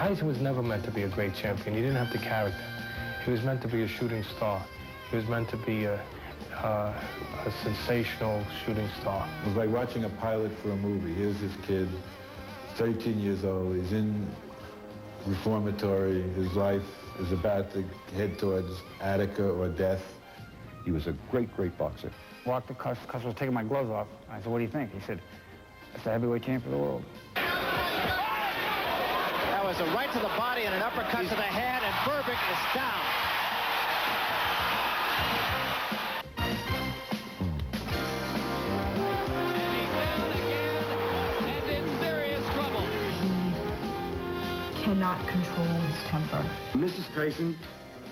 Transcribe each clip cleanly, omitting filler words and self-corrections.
Tyson was never meant to be a great champion. He didn't have the character. He was meant to be a shooting star. He was meant to be a sensational shooting star. It was like watching a pilot for a movie. Here's this kid, 13 years old. He's in reformatory. His life is about to head towards Attica or death. He was a great, great boxer. Walked the customer was taking my gloves off. I said, what do you think? He said, that's the heavyweight champion of the world. That was a right to the body and an uppercut to the head, and Berbick is down. Cannot control his temper. Mrs. Tyson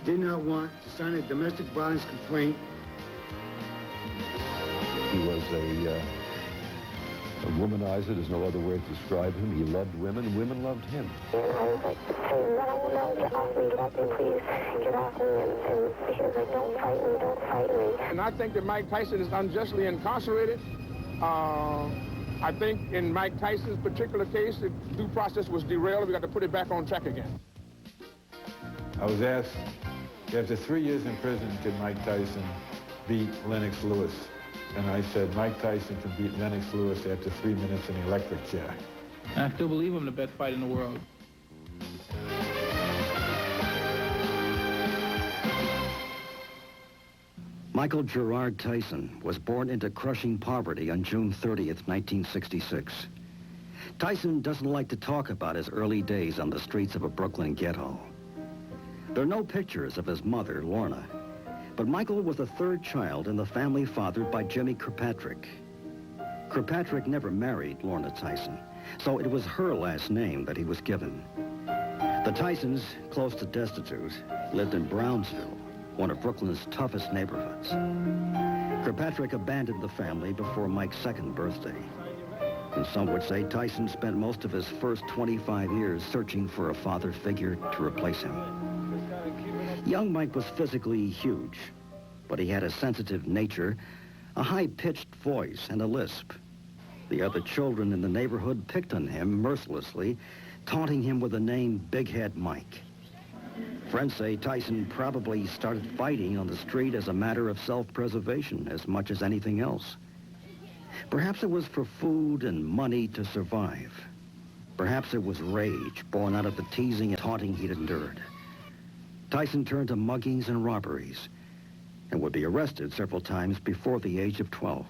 did not want to sign a domestic violence complaint. He was a womanizer. There's no other way to describe him. He loved women, and women loved him. And I was like, hey, no, get off me, please, get off me. And he was like, don't fight me. And I think that Mike Tyson is unjustly incarcerated. I think in Mike Tyson's particular case, the due process was derailed. We got to put it back on track again. I was asked, after 3 years in prison, could Mike Tyson beat Lennox Lewis? And I said, Mike Tyson can beat Lennox Lewis after 3 minutes in the electric chair. And I still believe I'm the best fighter in the world. Michael Gerard Tyson was born into crushing poverty on June 30th, 1966. Tyson doesn't like to talk about his early days on the streets of a Brooklyn ghetto. There are no pictures of his mother, Lorna, but Michael was the third child in the family fathered by Jimmy Kirkpatrick. Kirkpatrick never married Lorna Tyson, so it was her last name that he was given. The Tysons, close to destitute, lived in Brownsville, one of Brooklyn's toughest neighborhoods. Kirkpatrick abandoned the family before Mike's second birthday. And some would say Tyson spent most of his first 25 years searching for a father figure to replace him. Young Mike was physically huge, but he had a sensitive nature, a high-pitched voice, and a lisp. The other children in the neighborhood picked on him mercilessly, taunting him with the name Big Head Mike. Friends say Tyson probably started fighting on the street as a matter of self-preservation as much as anything else. Perhaps it was for food and money to survive. Perhaps it was rage born out of the teasing and taunting he'd endured. Tyson turned to muggings and robberies and would be arrested several times before the age of 12.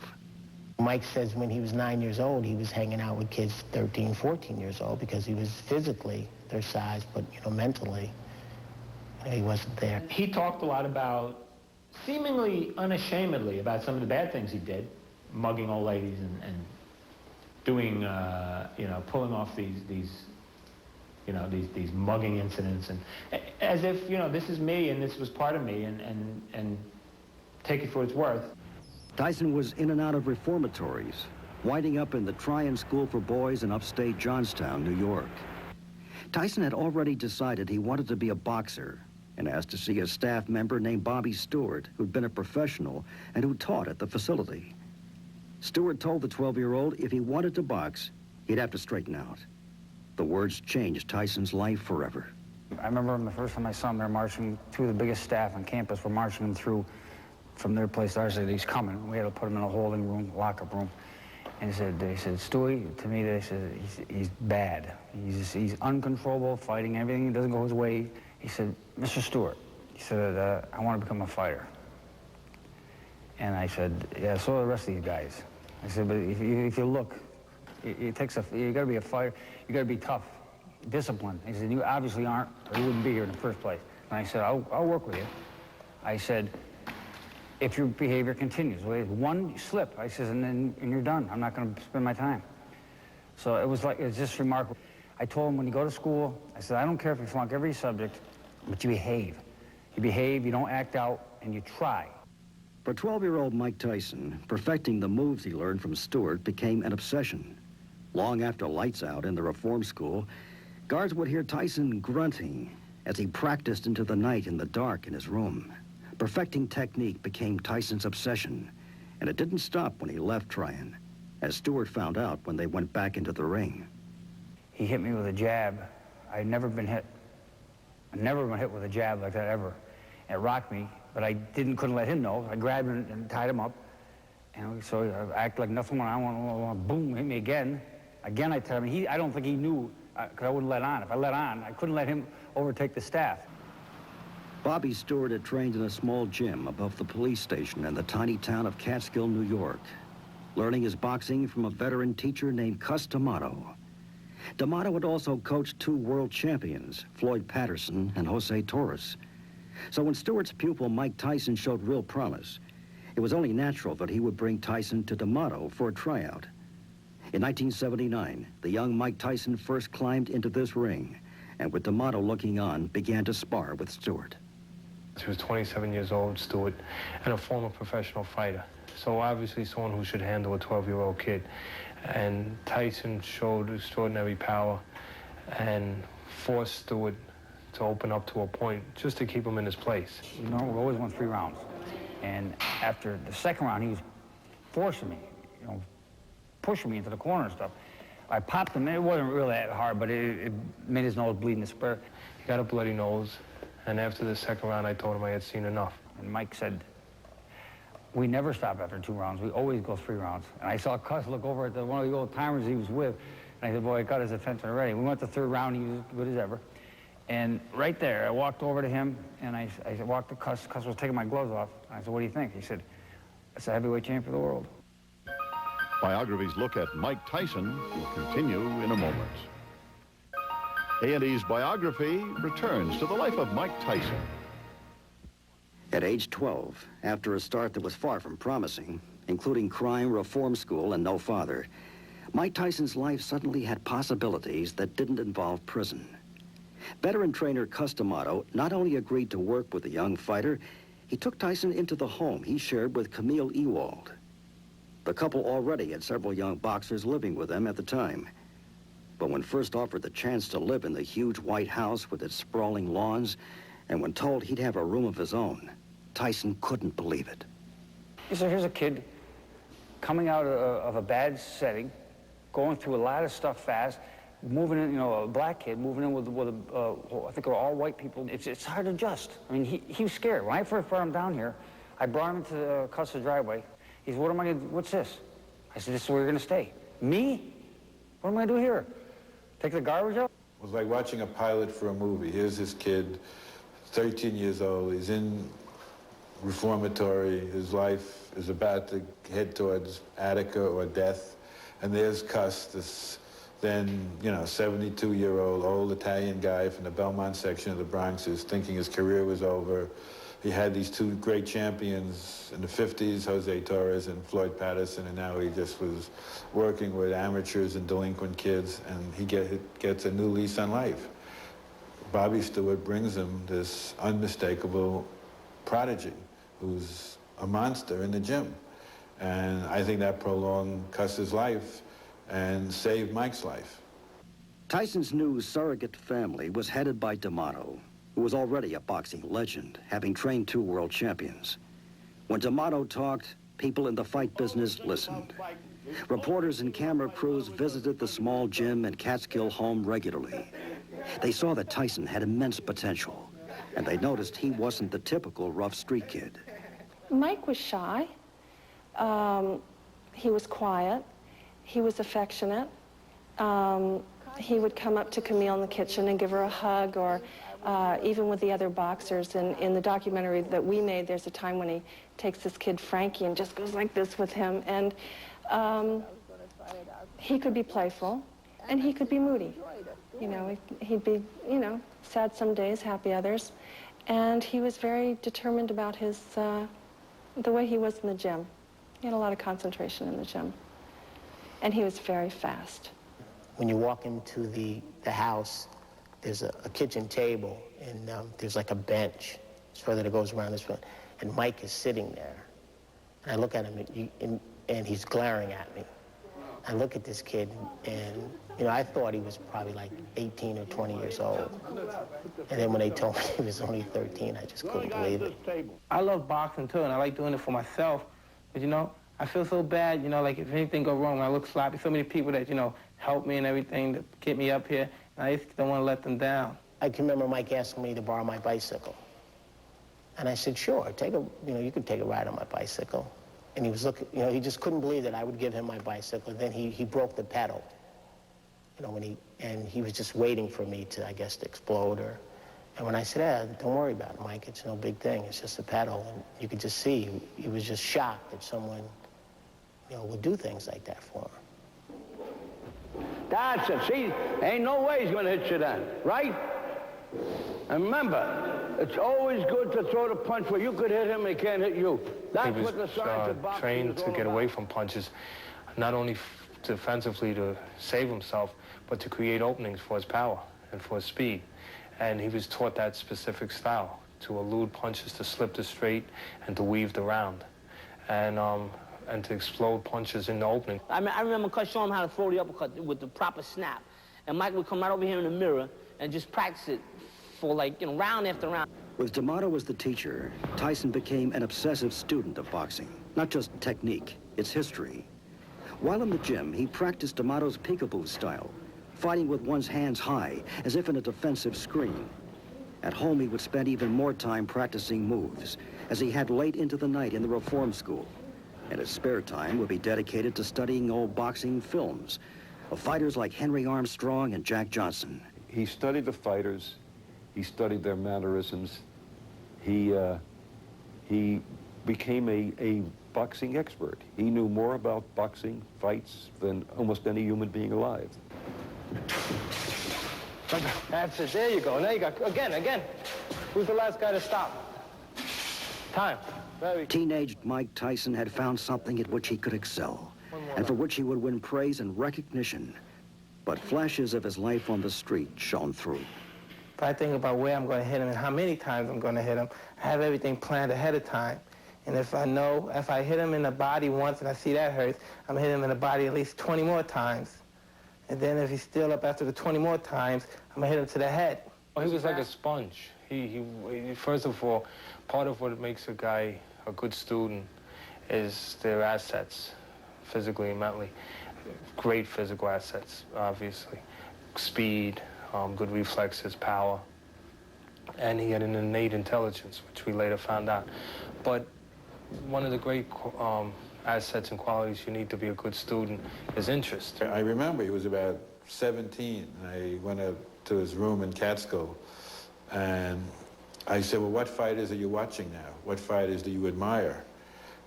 Mike says when he was 9 years old, he was hanging out with kids 13, 14 years old because he was physically their size, but, mentally, he wasn't there. He talked a lot about, seemingly unashamedly, about some of the bad things he did, mugging old ladies and doing, pulling off these mugging incidents, and as if, this is me and this was part of me, and take it for its worth. Tyson was in and out of reformatories, winding up in the Tryon School for Boys in upstate Johnstown, New York. Tyson had already decided he wanted to be a boxer and asked to see a staff member named Bobby Stewart, who'd been a professional and who taught at the facility. Stewart told the 12-year-old if he wanted to box, he'd have to straighten out. The words changed Tyson's life forever. I remember him the first time I saw him, they were marching through the biggest staff on campus. We're marching him through from their place to ours. They said, he's coming. We had to put him in a holding room, lock-up room. And they said, Stewie, to me, they said, he's bad. He's uncontrollable, fighting everything. Doesn't go his way. He said, Mr. Stewart, he said, I want to become a fighter. And I said, yeah, so are the rest of these guys. I said, but if you look, it takes you got to be a fighter. You got to be tough, disciplined. He said, you obviously aren't, or you wouldn't be here in the first place. And I said, I'll work with you. I said, if your behavior continues, one slip, I said, and you're done. I'm not going to spend my time. So it was just remarkable. I told him when you go to school, I said, I don't care if you flunk every subject, but you behave. You behave, you don't act out, and you try. For 12-year-old Mike Tyson, perfecting the moves he learned from Stewart became an obsession. Long after lights out in the reform school, guards would hear Tyson grunting as he practiced into the night in the dark in his room. Perfecting technique became Tyson's obsession, and it didn't stop when he left Tryon, as Stewart found out when they went back into the ring. He hit me with a jab I'd never been hit. I'd never been hit with a jab like that ever. It rocked me, but I couldn't let him know. I grabbed him and tied him up. And so I acted like nothing went on. Boom, hit me again. Again, I tied him. I don't think he knew, because I wouldn't let on. If I let on, I couldn't let him overtake the staff. Bobby Stewart had trained in a small gym above the police station in the tiny town of Catskill, New York, learning his boxing from a veteran teacher named Cus D'Amato. D'Amato had also coached 2 world champions, Floyd Patterson and Jose Torres. So when Stewart's pupil Mike Tyson showed real promise, it was only natural that he would bring Tyson to D'Amato for a tryout. In 1979, the young Mike Tyson first climbed into this ring, and with D'Amato looking on, began to spar with Stewart. He was 27 years old, Stewart, and a former professional fighter. So obviously someone who should handle a 12-year-old kid. And Tyson showed extraordinary power and forced Stewart to open up to a point just to keep him in his place. You know, we always won 3 rounds. And after the second round, he was forcing me, you know, pushing me into the corner and stuff. I popped him. It wasn't really that hard, but it made his nose bleed in the spur. He got a bloody nose, and after the second round, I told him I had seen enough. And Mike said, we never stop after 2 rounds. We always go 3 rounds. And I saw Cus look over at one of the old timers he was with, and I said, boy, I got his attention already. We went to the 3rd round. He was as good as ever. And right there, I walked over to him, and I walked to Cus. Cus was taking my gloves off. And I said, what do you think? He said, it's a heavyweight champion of the world. Biography's look at Mike Tyson will continue in a moment. A&E's Biography returns to the life of Mike Tyson. At age 12, after a start that was far from promising, including crime, reform school, and no father, Mike Tyson's life suddenly had possibilities that didn't involve prison. Veteran trainer Cus D'Amato not only agreed to work with the young fighter, he took Tyson into the home he shared with Camille Ewald. The couple already had several young boxers living with them at the time. But when first offered the chance to live in the huge white house with its sprawling lawns, and when told he'd have a room of his own, Tyson couldn't believe it. He said, here's a kid coming out of a bad setting, going through a lot of stuff fast, moving in, you know, a black kid, moving in with I think they were all white people. It's hard to adjust. I mean, he was scared. When I first brought him down here, I brought him into Cus's driveway. He said, what am I going to do? What's this? I said, this is where you're going to stay. Me? What am I going to do here? Take the garbage out? It was like watching a pilot for a movie. Here's this kid, 13 years old. He's in reformatory. His life is about to head towards Attica or death. And there's Cus, this then, you know, 72-year-old old Italian guy from the Belmont section of the Bronx, is thinking his career was over. He had these 2 great champions in the 50s, Jose Torres and Floyd Patterson, and now he just was working with amateurs and delinquent kids, and he gets a new lease on life. Bobby Stewart brings him this unmistakable prodigy who's a monster in the gym. And I think that prolonged Cus's life and saved Mike's life. Tyson's new surrogate family was headed by D'Amato, who was already a boxing legend, having trained 2 world champions. When D'Amato talked, people in the fight business listened. Reporters and camera crews visited the small gym and Catskill home regularly. They saw that Tyson had immense potential, and they noticed he wasn't the typical rough street kid. Mike was shy. He was quiet. He was affectionate. He would come up to Camille in the kitchen and give her a hug, or even with the other boxers. And in the documentary that we made, there's a time when he takes this kid, Frankie, and just goes like this with him. And he could be playful, and he could be moody. You know, he'd be, you know, sad some days, happy others. And he was very determined about his, the way he was in the gym. He had a lot of concentration in the gym. And he was very fast. When you walk into the house, there's a kitchen table, and there's like a bench. It's further that goes around this way. And Mike is sitting there. And I look at him, and he's glaring at me. I look at this kid, and, you know, I thought he was probably like 18 or 20 years old. And then when they told me he was only 13, I just couldn't believe it. I love boxing, too, and I like doing it for myself. But, you know, I feel so bad, you know, like if anything go wrong, when I look sloppy, so many people that, you know, help me and everything to get me up here. I just don't want to let them down. I can remember Mike asking me to borrow my bicycle. And I said, sure, you can take a ride on my bicycle. And he was looking, he just couldn't believe that I would give him my bicycle. Then he broke the pedal, and he was just waiting for me to, I guess, to explode. And when I said, don't worry about it, Mike, it's no big thing, it's just a pedal. And you could just see, he was just shocked that someone, would do things like that for him. That's it. See, ain't no way he's going to hit you then, right? And remember, it's always good to throw the punch where you could hit him and he can't hit you. That's what the science of boxing trained is to all get about. away from punches, not only defensively to save himself, but to create openings for his power and for his speed. And he was taught that specific style, to elude punches, to slip the straight, and to weave the round. And to explode punches in the opening. I remember Cuz showing him how to throw the uppercut with the proper snap. And Mike would come right over here in the mirror and just practice it for round after round. With D'Amato as the teacher, Tyson became an obsessive student of boxing. Not just technique, its history. While in the gym, he practiced D'Amato's peekaboo style, fighting with one's hands high, as if in a defensive screen. At home, he would spend even more time practicing moves, as he had late into the night in the reform school. And his spare time would be dedicated to studying old boxing films of fighters like Henry Armstrong and Jack Johnson. He studied the fighters. He studied their mannerisms. He became a boxing expert. He knew more about boxing fights than almost any human being alive. That's it. There you go. Now you got, again. Who's the last guy to stop? Time. Teenaged Mike Tyson had found something at which he could excel, and for which he would win praise and recognition. But flashes of his life on the street shone through. If I think about where I'm going to hit him and how many times I'm going to hit him, I have everything planned ahead of time. And if I hit him in the body once and I see that hurts, I'm going to hit him in the body at least 20 more times. And then if he's still up after the 20 more times, I'm going to hit him to the head. Well, he was like a sponge. He first of all, part of what makes a guy a good student is their assets, physically and mentally. Great physical assets, obviously. Speed, good reflexes, power. And he had an innate intelligence, which we later found out. But one of the great assets and qualities you need to be a good student is interest. I remember he was about 17. I went up to his room in Catskill, and I said, well, what fighters are you watching now? What fighters do you admire?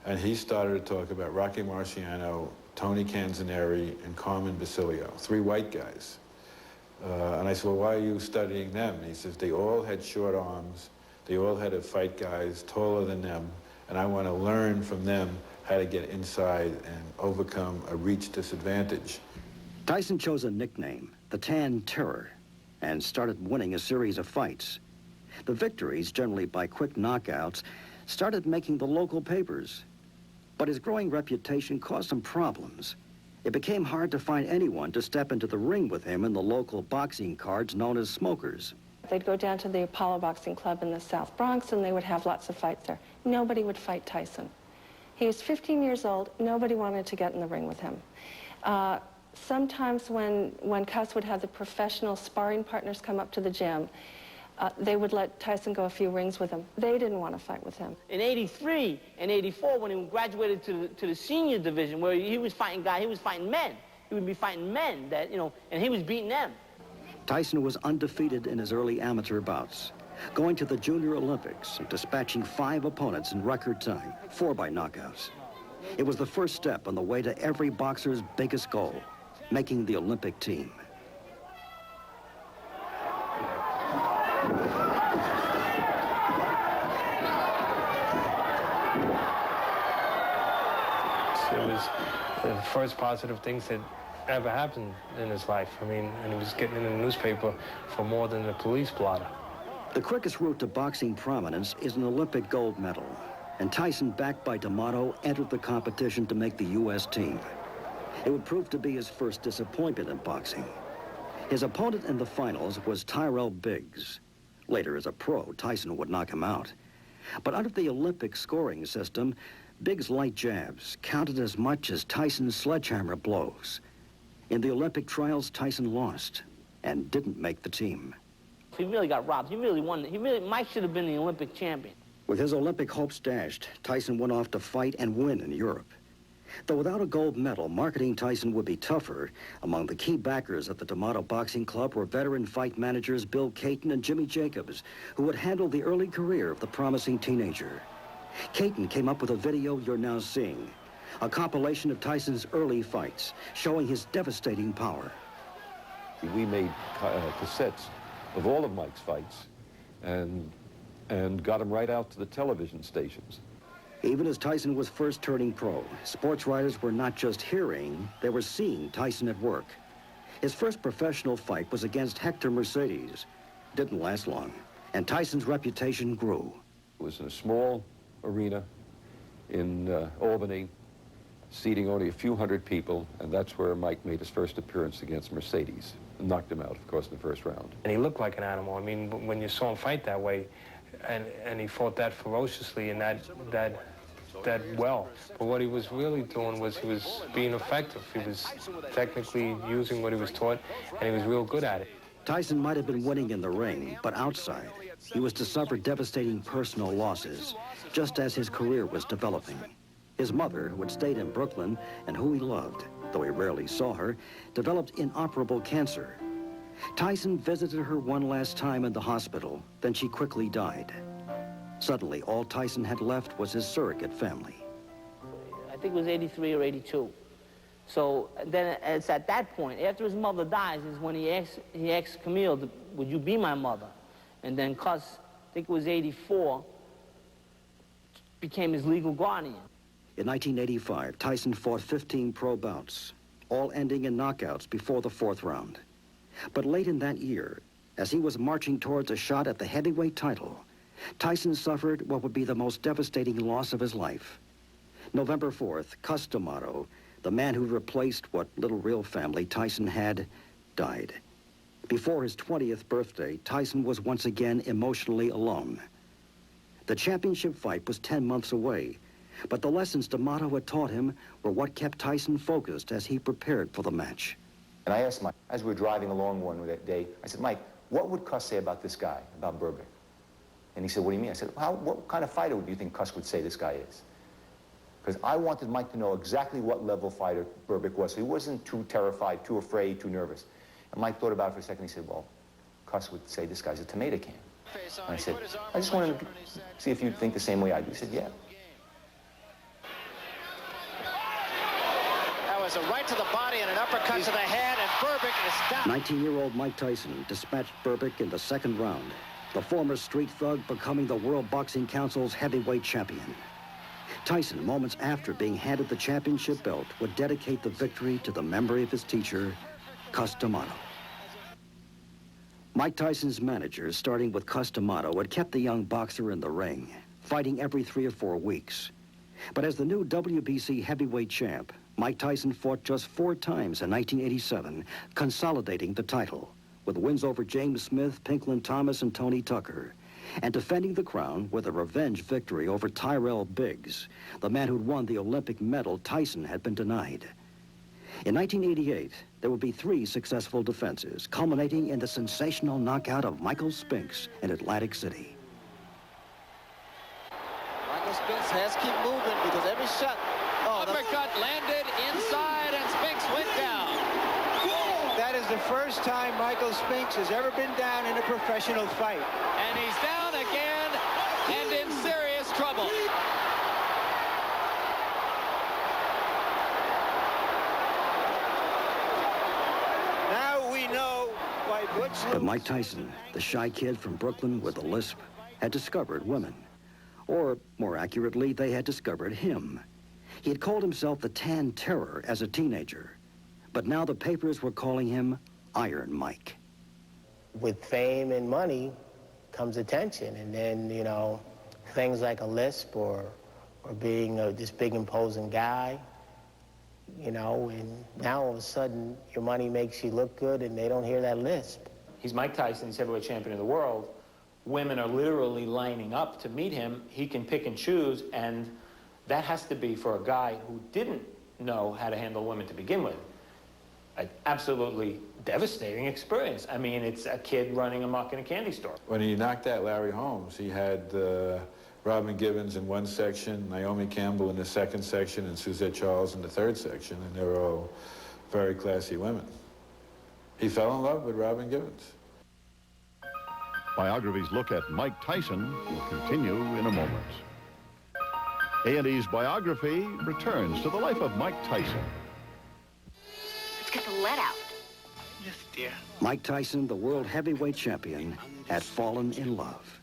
And he started to talk about Rocky Marciano, Tony Canzoneri, and Carmen Basilio, 3 white guys. And I said, well, why are you studying them? And he says, they all had short arms. They all had to fight guys taller than them. And I want to learn from them how to get inside and overcome a reach disadvantage. Tyson chose a nickname, the Tan Terror, and started winning a series of fights. The victories, generally by quick knockouts, started making the local papers. But his growing reputation caused some problems. It became hard to find anyone to step into the ring with him in the local boxing cards known as smokers. They'd go down to the Apollo Boxing Club in the South Bronx, and they would have lots of fights there. Nobody would fight Tyson. He was 15 years old. Nobody wanted to get in the ring with him. Sometimes when Cus would have the professional sparring partners come up to the gym, they would let Tyson go a few rings with him. They didn't want to fight with him. In '83 and '84, when he graduated to the senior division, where he was fighting men. He would be fighting men that, and he was beating them. Tyson was undefeated in his early amateur bouts, going to the Junior Olympics and dispatching 5 opponents in record time, 4 by knockouts. It was the first step on the way to every boxer's biggest goal, making the Olympic team. It was the first positive things that ever happened in his life. I mean, and he was getting in the newspaper for more than a police blotter. The quickest route to boxing prominence is an Olympic gold medal, and Tyson, backed by D'Amato, entered the competition to make the U.S. team. It would prove to be his first disappointment in boxing. His opponent in the finals was Tyrell Biggs. Later, as a pro, Tyson would knock him out. But under the Olympic scoring system, Biggs' light jabs counted as much as Tyson's sledgehammer blows. In the Olympic trials, Tyson lost, and didn't make the team. He really got robbed. He really won. Mike should have been the Olympic champion. With his Olympic hopes dashed, Tyson went off to fight and win in Europe. Though without a gold medal, marketing Tyson would be tougher. Among the key backers at the D'Amato Boxing Club were veteran fight managers Bill Caton and Jimmy Jacobs, who would handle the early career of the promising teenager. Caton came up with a video you're now seeing, a compilation of Tyson's early fights, showing his devastating power. We made cassettes of all of Mike's fights and got them right out to the television stations. Even as Tyson was first turning pro, sports writers were not just hearing, they were seeing Tyson at work. His first professional fight was against Hector Mercedes. Didn't last long, and Tyson's reputation grew. It was in a small arena in Albany, seating only a few hundred people, and that's where Mike made his first appearance against Mercedes. Knocked him out, of course, in the first round. And he looked like an animal. I mean, when you saw him fight that way, and he fought that ferociously and that well. But what he was really doing was he was being effective. He was technically using what he was taught, and he was real good at it. Tyson might have been winning in the ring, but outside, he was to suffer devastating personal losses, just as his career was developing. His mother, who had stayed in Brooklyn and who he loved, though he rarely saw her, developed inoperable cancer. Tyson visited her one last time in the hospital, then she quickly died. Suddenly, all Tyson had left was his surrogate family. I think it was 83 or 82. So then it's at that point, after his mother dies, is when he asked Camille, would you be my mother? And then Cus, I think it was 84, became his legal guardian. In 1985, Tyson fought 15 pro bouts, all ending in knockouts before the fourth round. But late in that year, as he was marching towards a shot at the heavyweight title, Tyson suffered what would be the most devastating loss of his life. November 4th, Cus D'Amato, the man who replaced what little real family Tyson had, died. Before his 20th birthday, Tyson was once again emotionally alone. The championship fight was 10 months away, but the lessons D'Amato had taught him were what kept Tyson focused as he prepared for the match. And I asked Mike, as we were driving along one day, I said, Mike, what would Cus say about this guy, about Berbick? And he said, what do you mean? I said, what kind of fighter do you think Cus would say this guy is? Because I wanted Mike to know exactly what level fighter Berbick was. So he wasn't too terrified, too afraid, too nervous. And Mike thought about it for a second. He said, well, Cus would say this guy's a tomato can. And I said, I just wanted to see if you'd think the same way I do. He said, yeah. That was a right to the body and an uppercut to the head, and Berbick is down. 19-year-old Mike Tyson dispatched Berbick in the second round, the former street thug becoming the World Boxing Council's heavyweight champion. Tyson, moments after being handed the championship belt, would dedicate the victory to the memory of his teacher, Cus D'Amato. Mike Tyson's managers, starting with Cus D'Amato, had kept the young boxer in the ring, fighting every 3 or 4 weeks. But as the new WBC heavyweight champ, Mike Tyson fought just 4 times in 1987, consolidating the title, with wins over James Smith, Pinklin Thomas, and Tony Tucker, and defending the crown with a revenge victory over Tyrell Biggs, the man who'd won the Olympic medal Tyson had been denied. In 1988, there would be 3 successful defenses, culminating in the sensational knockout of Michael Spinks in Atlantic City. Michael Spinks has to keep moving because every shot... uppercut landed inside and Spinks went down. That is the first time Michael Spinks has ever been down in a professional fight. And he's down again and in serious trouble. Now we know why Butch But Mike Tyson, the shy kid from Brooklyn with a lisp, had discovered women. Or, more accurately, they had discovered him. He had called himself the Tan Terror as a teenager. But now the papers were calling him Iron Mike. With fame and money comes attention, and then, you know, things like a lisp or being this big imposing guy, you know, and now all of a sudden your money makes you look good and they don't hear that lisp. He's Mike Tyson, he's heavyweight champion of the world. Women are literally lining up to meet him. He can pick and choose, and that has to be for a guy who didn't know how to handle women to begin with. An absolutely devastating experience. I mean, it's a kid running amok in a candy store. When he knocked out Larry Holmes, he had Robin Givens in one section, Naomi Campbell in the second section, and Suzette Charles in the third section, and they were all very classy women. He fell in love with Robin Givens. Biography's look at Mike Tyson will continue in a moment. A&E's Biography returns to the life of Mike Tyson. Let's get the lead out. Yes, dear. Mike Tyson, the world heavyweight champion, had fallen in love.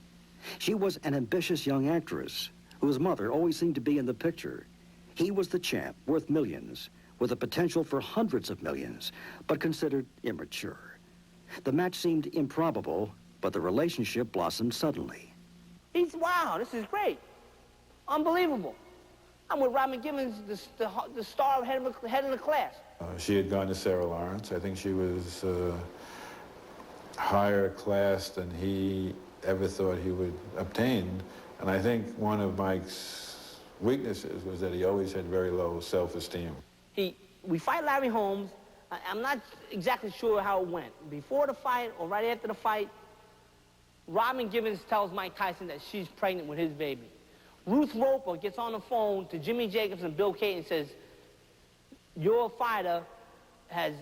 She was an ambitious young actress whose mother always seemed to be in the picture. He was the champ, worth millions, with the potential for hundreds of millions, but considered immature. The match seemed improbable, but the relationship blossomed suddenly. Wow, this is great. Unbelievable. I'm with Robin Givens, the star head of the class. She had gone to Sarah Lawrence. I think she was higher class than he ever thought he would obtain. And I think one of Mike's weaknesses was that he always had very low self-esteem. We fight Larry Holmes. I'm not exactly sure how it went. Before the fight or right after the fight, Robin Givens tells Mike Tyson that she's pregnant with his baby. Ruth Roper gets on the phone to Jimmy Jacobs and Bill Cate and says, your fighter has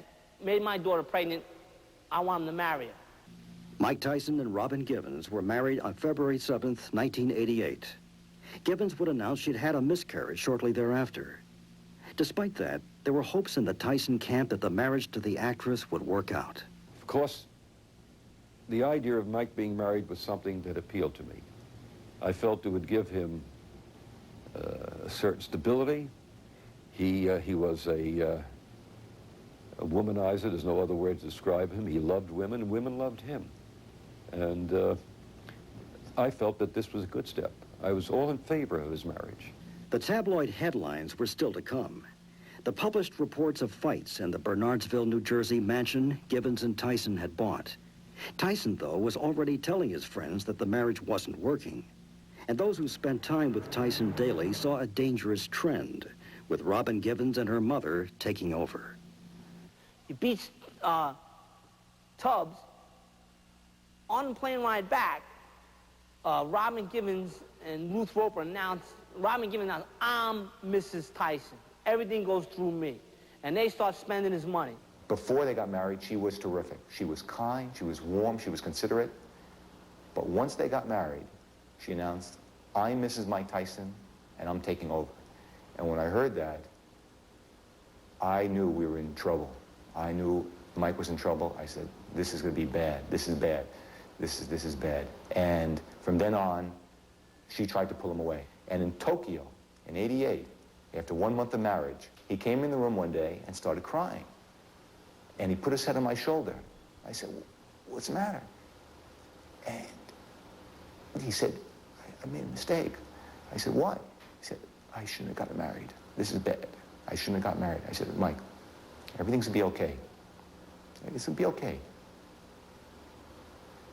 made my daughter pregnant. I want him to marry her. Mike Tyson and Robin Givens were married on February 7th, 1988. Givens would announce she'd had a miscarriage shortly thereafter. Despite that, there were hopes in the Tyson camp that the marriage to the actress would work out. Of course, the idea of Mike being married was something that appealed to me. I felt it would give him a certain stability. He was a womanizer. There's no other word to describe him. He loved women, and women loved him. And I felt that this was a good step. I was all in favor of his marriage. The tabloid headlines were still to come. The published reports of fights in the Bernardsville, New Jersey mansion Givens and Tyson had bought. Tyson, though, was already telling his friends that the marriage wasn't working. And those who spent time with Tyson daily saw a dangerous trend, with Robin Givens and her mother taking over. He beats Tubbs. On the plane ride back, Robin Givens and Ruth Roper announced, I'm Mrs. Tyson. Everything goes through me. And they start spending his money. Before they got married, she was terrific. She was kind, she was warm, she was considerate. But once they got married, she announced, I'm Mrs. Mike Tyson, and I'm taking over. And when I heard that, I knew we were in trouble. I knew Mike was in trouble. I said, this is going to be bad. This is bad. This is bad. And from then on, she tried to pull him away. And in Tokyo, in '88, after 1 month of marriage, he came in the room one day and started crying. And he put his head on my shoulder. I said, what's the matter? And he said, I made a mistake. I said, what? He said, I shouldn't have gotten married. This is bad. I shouldn't have gotten married. I said, Mike, everything's gonna be okay. It's gonna be okay.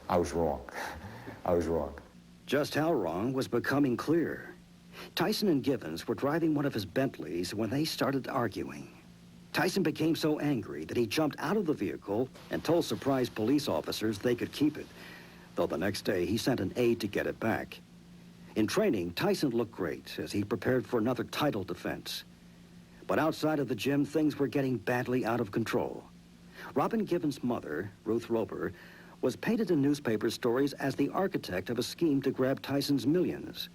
I was wrong. I was wrong. Just how wrong was becoming clear. Tyson and Givens were driving one of his Bentleys when they started arguing. Tyson became so angry that he jumped out of the vehicle and told surprised police officers they could keep it, though the next day he sent an aide to get it back. In training, Tyson looked great as he prepared for another title defense. But outside of the gym, things were getting badly out of control. Robin Givens' mother, Ruth Roper, was painted in newspaper stories as the architect of a scheme to grab Tyson's millions.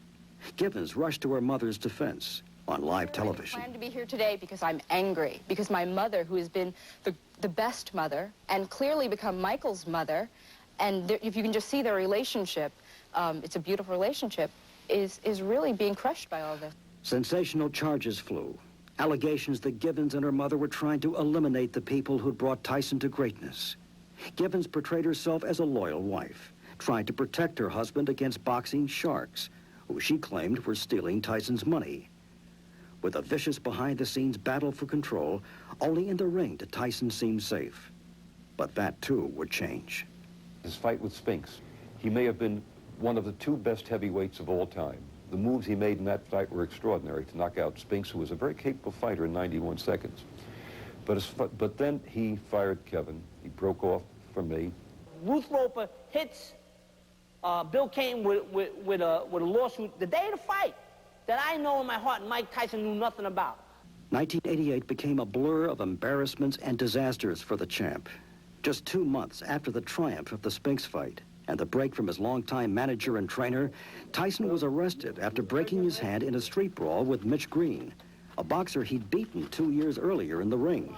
Givens rushed to her mother's defense on live television. I plan to be here today because I'm angry, because my mother, who has been the best mother and clearly become Michael's mother, and if you can just see their relationship, it's a beautiful relationship, is really being crushed by all this. Sensational charges flew. Allegations that Givens and her mother were trying to eliminate the people who'd brought Tyson to greatness. Givens portrayed herself as a loyal wife, trying to protect her husband against boxing sharks, who she claimed were stealing Tyson's money. With a vicious behind-the-scenes battle for control, only in the ring did Tyson seem safe. But that, too, would change. His fight with Spinks, he may have been one of the two best heavyweights of all time. The moves he made in that fight were extraordinary to knock out Spinks, who was a very capable fighter in 91 seconds. But then he fired Kevin. He broke off from me. Ruth Roper hits Bill Kane with a lawsuit the day of the fight that I know in my heart Mike Tyson knew nothing about. 1988 became a blur of embarrassments and disasters for the champ. Just 2 months after the triumph of the Spinks fight and the break from his longtime manager and trainer, Tyson was arrested after breaking his hand in a street brawl with Mitch Green, a boxer he'd beaten 2 years earlier in the ring.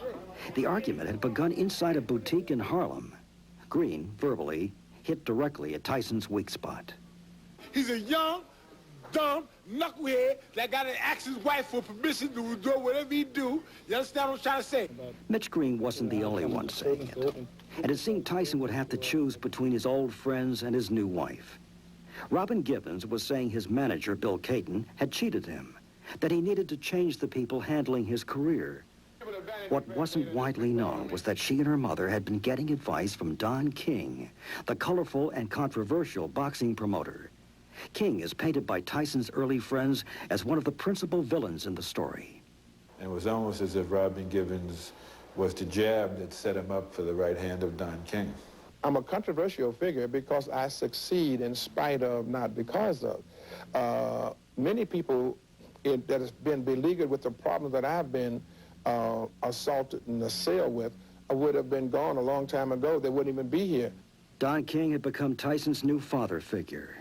The argument had begun inside a boutique in Harlem. Green, verbally, hit directly at Tyson's weak spot. He's a young, dumb knucklehead that got to ask his wife for permission to do whatever he do. You understand what I'm trying to say? Mitch Green wasn't the only one saying it. And it seemed Tyson would have to choose between his old friends and his new wife. Robin Givens was saying his manager, Bill Caton, had cheated him, that he needed to change the people handling his career. What wasn't widely known was that she and her mother had been getting advice from Don King, the colorful and controversial boxing promoter. King is painted by Tyson's early friends as one of the principal villains in the story. And it was almost as if Robin Givens was the jab that set him up for the right hand of Don King. I'm a controversial figure because I succeed in spite of, not because of. Many people that has been beleaguered with the problem that I've been assaulted and assailed with would have been gone a long time ago. They wouldn't even be here. Don King had become Tyson's new father figure.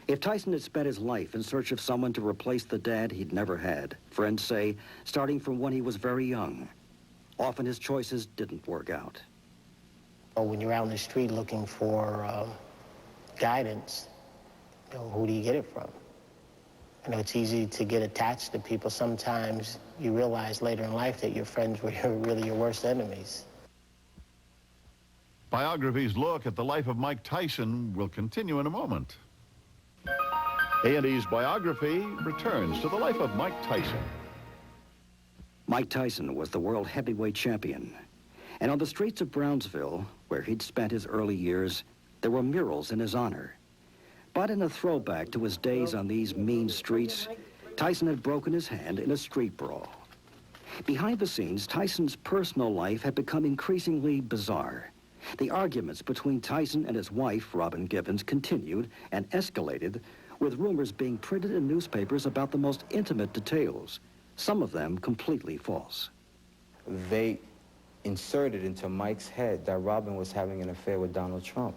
If Tyson had spent his life in search of someone to replace the dad he'd never had, friends say, starting from when he was very young, often his choices didn't work out. When you're out in the street looking for guidance, you know, who do you get it from? You know, it's easy to get attached to people. Sometimes you realize later in life that your friends were really your worst enemies. Biography's look at the life of Mike Tyson will continue in a moment. A&E's Biography returns to the life of Mike Tyson. Mike Tyson was the world heavyweight champion. And on the streets of Brownsville, where he'd spent his early years, there were murals in his honor. But in a throwback to his days on these mean streets, Tyson had broken his hand in a street brawl. Behind the scenes, Tyson's personal life had become increasingly bizarre. The arguments between Tyson and his wife, Robin Givens, continued and escalated, with rumors being printed in newspapers about the most intimate details, some of them completely false. They inserted into Mike's head that Robin was having an affair with Donald Trump.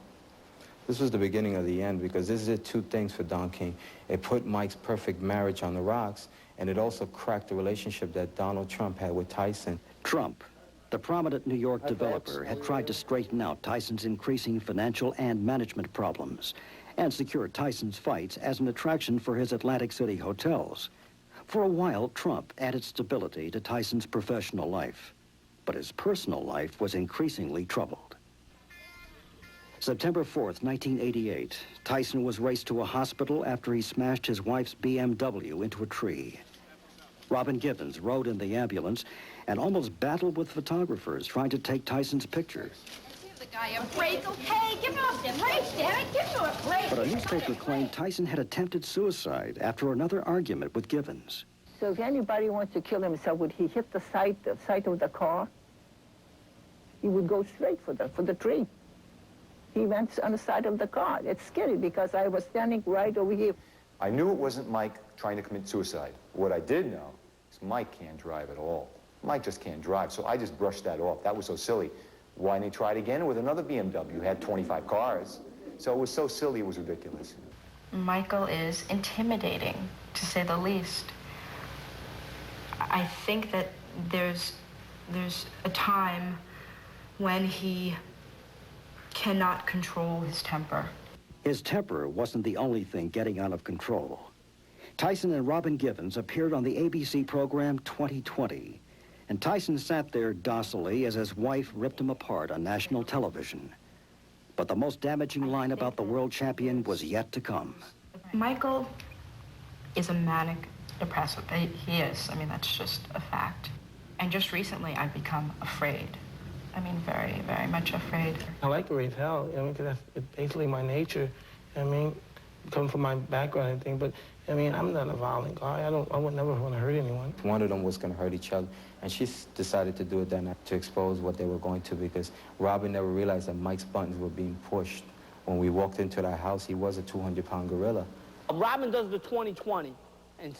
This was the beginning of the end, because this did two things for Don King. It put Mike's perfect marriage on the rocks, and it also cracked the relationship that Donald Trump had with Tyson. Trump, the prominent New York developer, had tried to straighten out Tyson's increasing financial and management problems and secure Tyson's fights as an attraction for his Atlantic City hotels. For a while, Trump added stability to Tyson's professional life, but his personal life was increasingly troubled. September 4th, 1988, Tyson was raced to a hospital after he smashed his wife's BMW into a tree. Robin Givens rode in the ambulance and almost battled with photographers trying to take Tyson's pictures. Give the guy a break, okay? Give him a break, damn it, give him a break. But a newspaper claimed Tyson had attempted suicide after another argument with Givens. So if anybody wants to kill himself, would he hit the side of the car? He would go straight for the tree. He went on the side of the car. It's scary because I was standing right over here. I knew it wasn't Mike trying to commit suicide. What I did know is Mike can't drive at all. Mike just can't drive, so I just brushed that off. That was so silly. Why didn't he try it again with another BMW? Had 25 cars. So it was so silly, it was ridiculous. Michael is intimidating, to say the least. I think that there's a time when he cannot control his temper. His temper wasn't the only thing getting out of control. Tyson and Robin Givens appeared on the ABC program 2020, and Tyson sat there docilely as his wife ripped him apart on national television. But the most damaging line about the world champion was yet to come. Michael is a manic depressive. He is. I mean, that's just a fact. And just recently, I've become afraid. I mean, very, very much afraid. I like to raise hell, you know, because it's basically my nature. I mean, coming from my background and everything, but I mean, I'm not a violent guy. I would never want to hurt anyone. One of them was going to hurt each other, and she decided to do it that night to expose what they were going to, because Robin never realized that Mike's buttons were being pushed. When we walked into that house, he was a 200-pound gorilla. Robin does the 20/20 and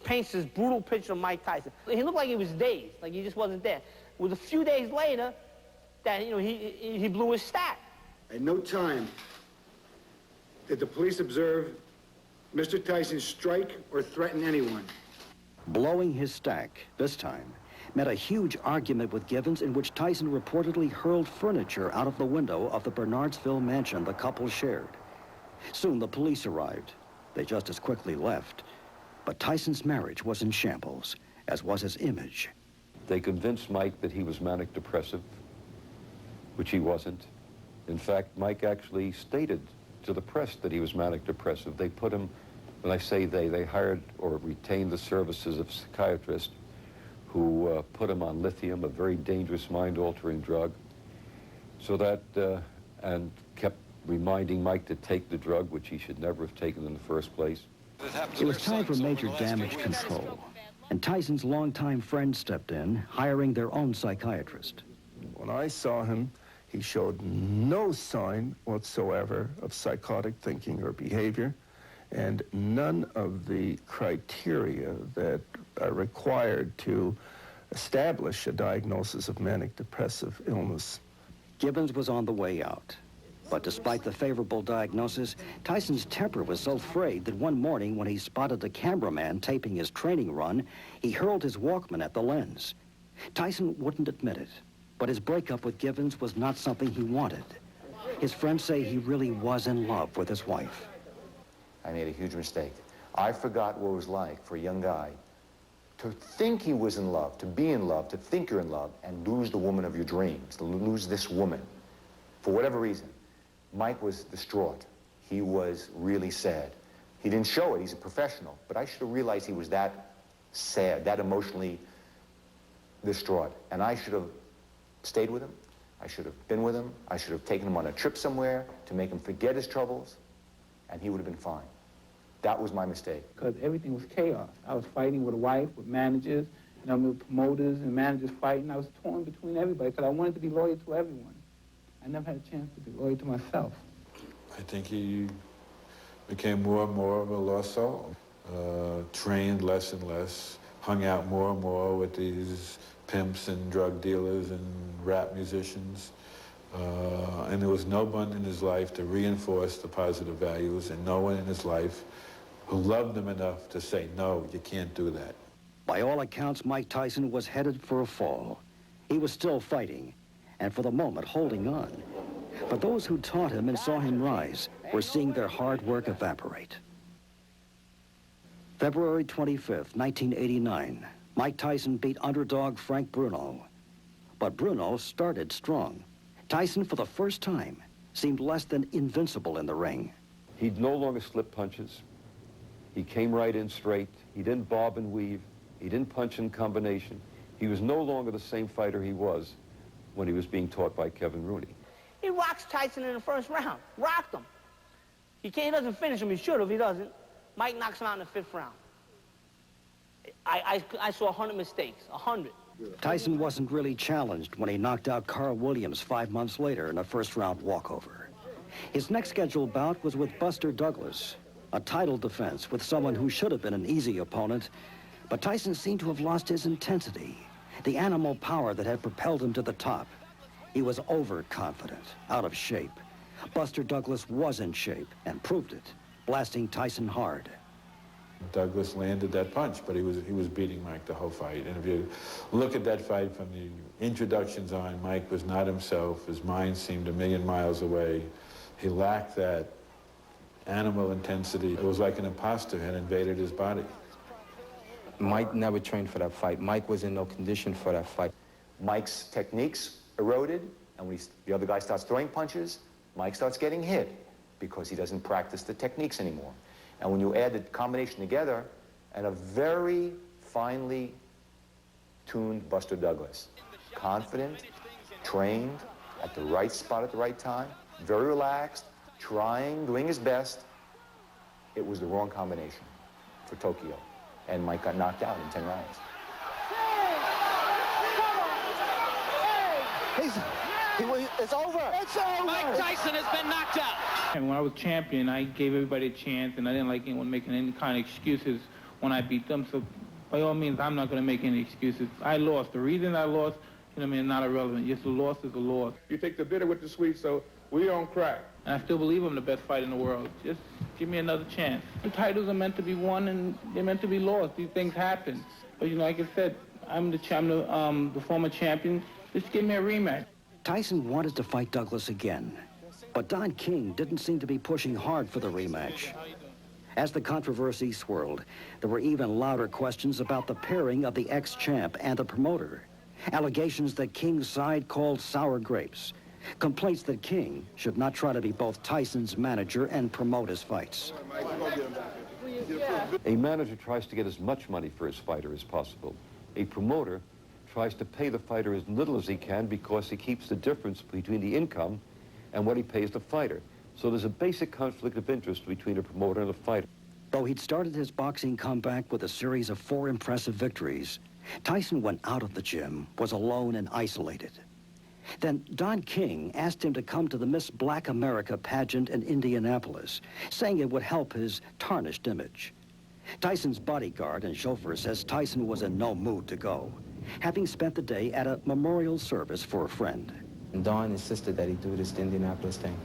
paints this brutal picture of Mike Tyson. He looked like he was dazed, like he just wasn't there. It was a few days later that, you know, he blew his stack. At no time did the police observe Mr. Tyson strike or threaten anyone. Blowing his stack, this time, meant a huge argument with Givens in which Tyson reportedly hurled furniture out of the window of the Bernardsville mansion the couple shared. Soon the police arrived. They just as quickly left. But Tyson's marriage was in shambles, as was his image. They convinced Mike that he was manic depressive, which he wasn't. In fact, Mike actually stated to the press that he was manic depressive. They put him, when I say they hired or retained the services of a psychiatrist who put him on lithium, a very dangerous mind-altering drug, so that, and kept reminding Mike to take the drug, which he should never have taken in the first place. It was time for major damage control, and Tyson's longtime friend stepped in, hiring their own psychiatrist. When I saw him, he showed no sign whatsoever of psychotic thinking or behavior, and none of the criteria that are required to establish a diagnosis of manic depressive illness. Givens was on the way out. But despite the favorable diagnosis, Tyson's temper was so frayed that one morning when he spotted a cameraman taping his training run, he hurled his Walkman at the lens. Tyson wouldn't admit it, but his breakup with Givens was not something he wanted. His friends say he really was in love with his wife. I made a huge mistake. I forgot what it was like for a young guy to think he was in love, to be in love, to think you're in love, and lose the woman of your dreams, to lose this woman. For whatever reason, Mike was distraught. He was really sad. He didn't show it, he's a professional, but I should have realized he was that sad, that emotionally distraught. And I should have stayed with him. I should have been with him. I should have taken him on a trip somewhere to make him forget his troubles, and he would have been fine. That was my mistake. Because everything was chaos. I was fighting with a wife, with managers, you know, with promoters and managers fighting. I was torn between everybody because I wanted to be loyal to everyone. I never had a chance to be loyal to myself. I think he became more and more of a lost soul. Trained less and less, hung out more and more with these pimps and drug dealers and rap musicians. And there was no one in his life to reinforce the positive values, and no one in his life who loved him enough to say, no, you can't do that. By all accounts, Mike Tyson was headed for a fall. He was still fighting, and for the moment holding on. But those who taught him and saw him rise were seeing their hard work evaporate. February 25th, 1989, Mike Tyson beat underdog Frank Bruno. But Bruno started strong. Tyson, for the first time, seemed less than invincible in the ring. He'd no longer slip punches. He came right in straight. He didn't bob and weave. He didn't punch in combination. He was no longer the same fighter he was when he was being taught by Kevin Rooney. He rocks Tyson in the first round. Rocked him. He doesn't finish him. He should have. He doesn't. Mike knocks him out in the fifth round. I saw 100 mistakes. 100. Tyson wasn't really challenged when he knocked out Carl Williams 5 months later in a first-round walkover. His next scheduled bout was with Buster Douglas, a title defense with someone who should have been an easy opponent, but Tyson seemed to have lost his intensity, the animal power that had propelled him to the top. He was overconfident, out of shape. Buster Douglas was in shape and proved it, blasting Tyson hard. Douglas landed that punch, but he was beating Mike the whole fight. And if you look at that fight from the introductions on, Mike was not himself. His mind seemed a million miles away. He lacked that animal intensity. It was like an imposter had invaded his body. Mike never trained for that fight. Mike was in no condition for that fight. Mike's techniques eroded, and when the other guy starts throwing punches, Mike starts getting hit because he doesn't practice the techniques anymore. And when you add the combination together, and a very finely tuned Buster Douglas, confident, trained, at the right spot at the right time, very relaxed, trying, doing his best, it was the wrong combination. for Tokyo. And Mike got knocked out in 10 rounds. It's over. It's over. Mike Tyson has been knocked out. And when I was champion, I gave everybody a chance, and I didn't like anyone making any kind of excuses when I beat them. So by all means, I'm not going to make any excuses. I lost. The reason I lost, you know what I mean, not irrelevant. Just a loss is a loss. You take the bitter with the sweet, so we don't crack. And I still believe I'm the best fighter in the world. Just give me another chance. The titles are meant to be won, and they're meant to be lost. These things happen. But, you know, like I said, I'm the former champion. Just give me a rematch. Tyson wanted to fight Douglas again, but Don King didn't seem to be pushing hard for the rematch. As the controversy swirled, there were even louder questions about the pairing of the ex-champ and the promoter. Allegations that King's side called sour grapes. Complaints that King should not try to be both Tyson's manager and promote his fights. A manager tries to get as much money for his fighter as possible. A promoter tries to pay the fighter as little as he can because he keeps the difference between the income and what he pays the fighter. So there's a basic conflict of interest between a promoter and a fighter. Though he'd started his boxing comeback with a series of 4 impressive victories, Tyson went out of the gym, was alone and isolated. Then Don King asked him to come to the Miss Black America pageant in Indianapolis, saying it would help his tarnished image. Tyson's bodyguard and chauffeur says Tyson was in no mood to go, having spent the day at a memorial service for a friend. Don insisted that he do this Indianapolis thing.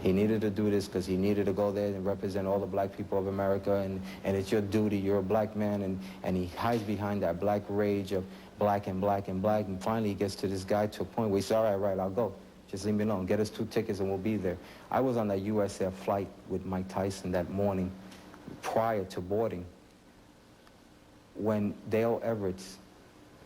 He needed to do this because he needed to go there and represent all the black people of America, and it's your duty, you're a black man, and he hides behind that black rage of black and black and black, and finally he gets to this guy to a point where he says, all right, I'll go. Just leave me alone. Get us 2 tickets and we'll be there. I was on that US Air flight with Mike Tyson that morning prior to boarding when Dale Everett's,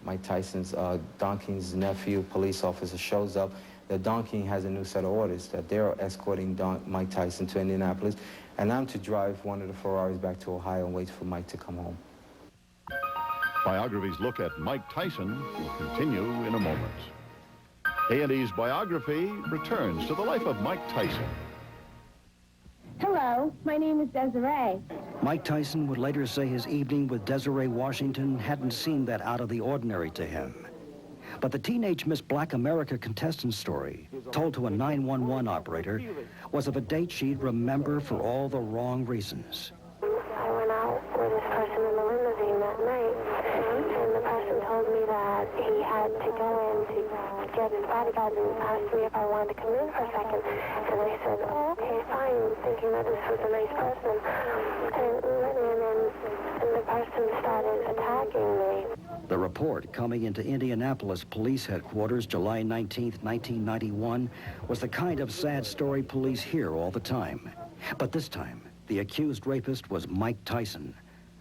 Mike Tyson's, Don King's nephew, police officer, shows up. That Don King has a new set of orders, that they're escorting Mike Tyson to Indianapolis, and I'm to drive one of the Ferraris back to Ohio and wait for Mike to come home. Biography's look at Mike Tyson will continue in a moment. A&E's Biography returns to the life of Mike Tyson. Hello, my name is Desiree. Mike Tyson would later say his evening with Desiree Washington hadn't seemed that out of the ordinary to him. But the teenage Miss Black America contestant story, told to a 911 operator, was of a date she'd remember for all the wrong reasons. I went out with this person in the limousine that night, and the person told me that he had to go in to get his bodyguard and asked me if I wanted to come in for a second. And I said, oh, okay, fine, thinking that this was a nice person. And we went in, and the person started attacking me. The report coming into Indianapolis Police Headquarters July 19th, 1991, was the kind of sad story police hear all the time. But this time, the accused rapist was Mike Tyson,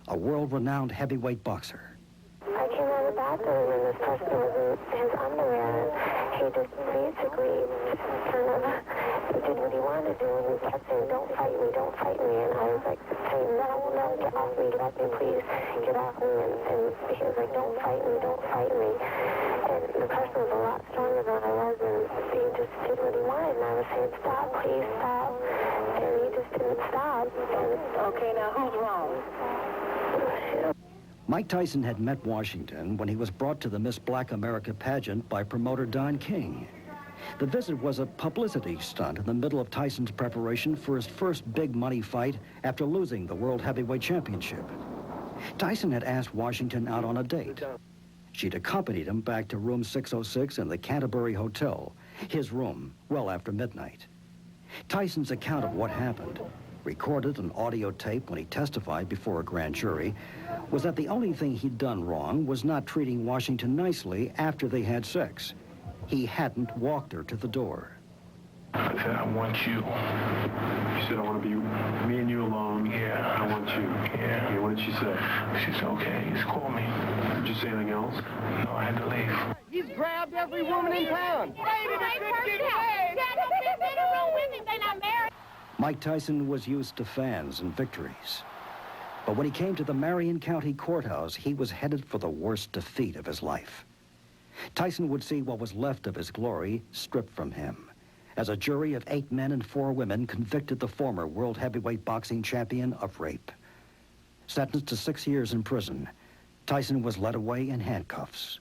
a world-renowned heavyweight boxer. I came out of the bathroom, and this person was in his underwear, and he just basically kind of did what he wanted to do, and he kept saying, don't fight me, don't fight me. And I was like saying, no, get off me, please, get off me. And he was like, don't fight me, don't fight me. And the person was a lot stronger than I was, and he just did what he wanted. And I was saying, stop, please, stop. And he just didn't stop. And, okay, now who's wrong? Mike Tyson had met Washington when he was brought to the Miss Black America pageant by promoter Don King. The visit was a publicity stunt in the middle of Tyson's preparation for his first big money fight after losing the World Heavyweight Championship. Tyson had asked Washington out on a date. She'd accompanied him back to room 606 in the Canterbury Hotel, his room, well after midnight. Tyson's account of what happened, recorded on audio tape when he testified before a grand jury, was that the only thing he'd done wrong was not treating Washington nicely after they had sex. He hadn't walked her to the door. I said, I want you. She said, I want to be me and you alone. Yeah. I want you. Yeah. Okay, what did she say? She said, okay, just call me. Did you say anything else? No, I had to leave. He's grabbed every woman in town. Mike Tyson was used to fans and victories. But when he came to the Marion County Courthouse, he was headed for the worst defeat of his life. Tyson would see what was left of his glory stripped from him, as a jury of 8 men and 4 women convicted the former world heavyweight boxing champion of rape. Sentenced to 6 years in prison, Tyson was led away in handcuffs.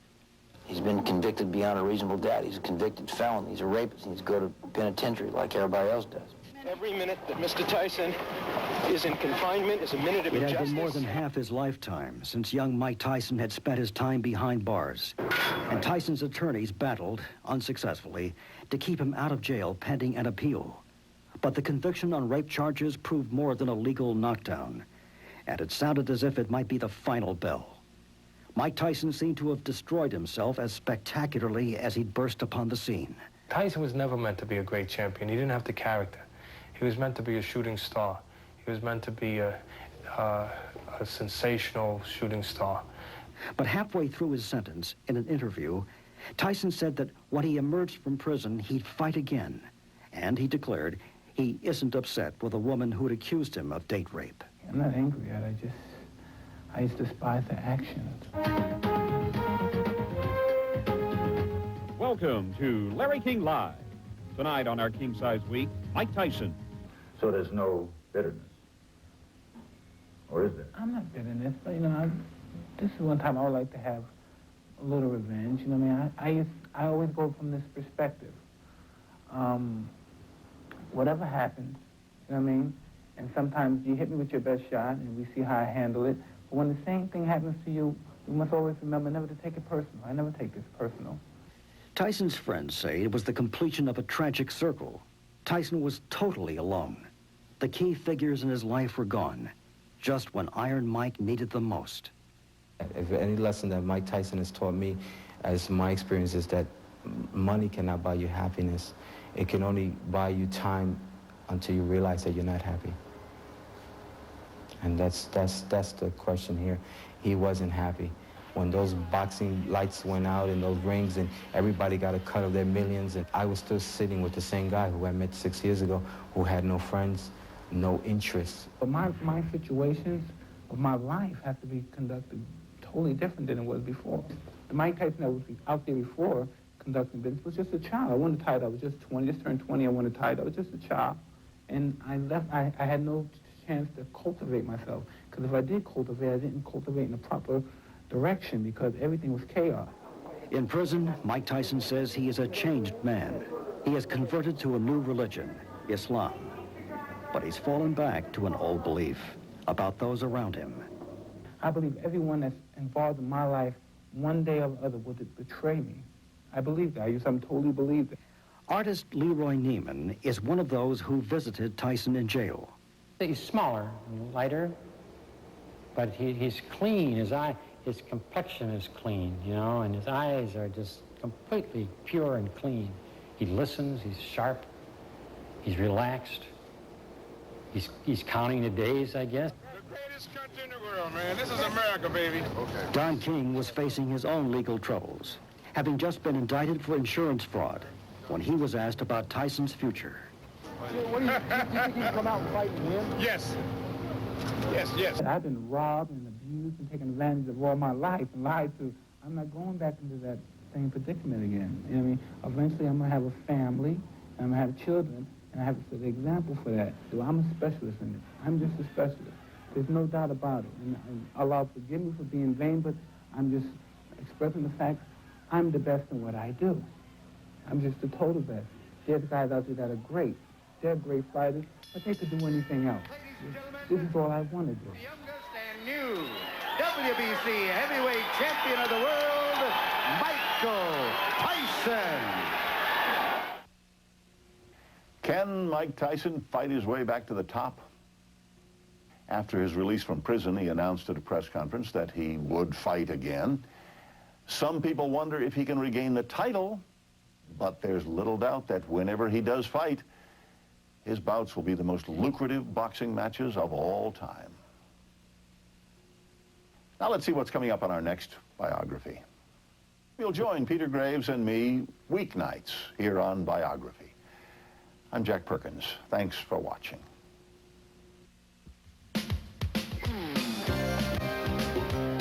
He's been convicted beyond a reasonable doubt. He's a convicted felon. He's a rapist. He needs to go to penitentiary like everybody else does. Every minute that Mr. Tyson is in confinement is a minute of It injustice. had been more than half his lifetime since young Mike Tyson had spent his time behind bars. And Tyson's attorneys battled, unsuccessfully, to keep him out of jail pending an appeal. But the conviction on rape charges proved more than a legal knockdown. And it sounded as if it might be the final bell. Mike Tyson seemed to have destroyed himself as spectacularly as he'd burst upon the scene. Tyson was never meant to be a great champion. He didn't have the character. He was meant to be a shooting star. He was meant to be a sensational shooting star. But halfway through his sentence, in an interview, Tyson said that when he emerged from prison, he'd fight again. And he declared he isn't upset with a woman who'd accused him of date rape. I'm not angry at it. I just despise the actions. Welcome to Larry King Live. Tonight on our King Size Week, Mike Tyson. So there's no bitterness? Or is there? I'm not bitter in this, but, you know, this is one time I would like to have a little revenge. You know what I mean? I always go from this perspective. Whatever happens, you know what I mean? And sometimes you hit me with your best shot, and we see how I handle it. But when the same thing happens to you, you must always remember never to take it personal. I never take this personal. Tyson's friends say it was the completion of a tragic circle. Tyson was totally alone. The key figures in his life were gone, just when Iron Mike needed them most. If any lesson that Mike Tyson has taught me, as my experience, is that money cannot buy you happiness. It can only buy you time until you realize that you're not happy. And that's the question here. He wasn't happy. When those boxing lights went out and those rings and everybody got a cut of their millions, and I was still sitting with the same guy who I met 6 years ago, who had no friends, no interests. But my situations of my life have to be conducted totally different than it was before. The Mike Tyson that was out there before conducting business was just a child. I wanted to tie it up. I was just 20, just turned 20. I wanted to tie it up. I was just a child. And I left. I had no chance to cultivate myself. Because if I did cultivate, I didn't cultivate in the proper direction because everything was chaos. In prison, Mike Tyson says he is a changed man. He has converted to a new religion, Islam. But he's fallen back to an old belief about those around him. I believe everyone that's involved in my life, one day or the other, will betray me. I believe that. I totally believe that. Artist Leroy Neiman is one of those who visited Tyson in jail. He's smaller, lighter, but he's clean. His complexion is clean, you know, and his eyes are just completely pure and clean. He listens, he's sharp, he's relaxed. He's counting the days, I guess. The greatest country in the world, man. This is America, baby. Okay. Don King was facing his own legal troubles, having just been indicted for insurance fraud when he was asked about Tyson's future. What do you think he'd come out and fight and win? Yes. Yes. I've been robbed and abused and taken advantage of all my life and lied to. I'm not going back into that same predicament again. You know what I mean? Eventually, I'm going to have a family, and I'm going to have children, and I have to set an example for that. So I'm a specialist in it. I'm just a specialist. There's no doubt about it. And Allah forgive me for being vain, but I'm just expressing the fact I'm the best in what I do. I'm just the total best. There's guys out there that are great. They're great fighters, but they could do anything else. This is all I want to do. And new WBC heavyweight champion of the world, Michael Tyson. Can Mike Tyson fight his way back to the top? After his release from prison, he announced at a press conference that he would fight again. Some people wonder if he can regain the title, but there's little doubt that whenever he does fight, his bouts will be the most lucrative boxing matches of all time. Now let's see what's coming up on our next biography. You'll join Peter Graves and me weeknights here on Biography. I'm Jack Perkins. Thanks for watching.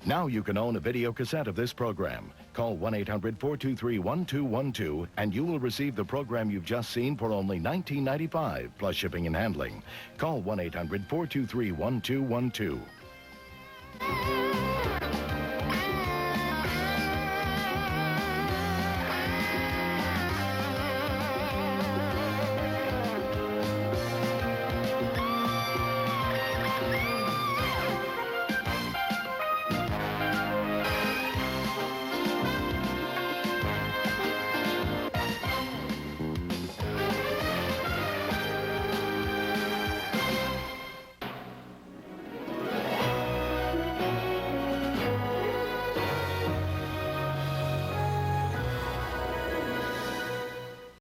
Now you can own a video cassette of this program. Call 1-800-423-1212 and you will receive the program you've just seen for only $19.95 plus shipping and handling. Call 1-800-423-1212.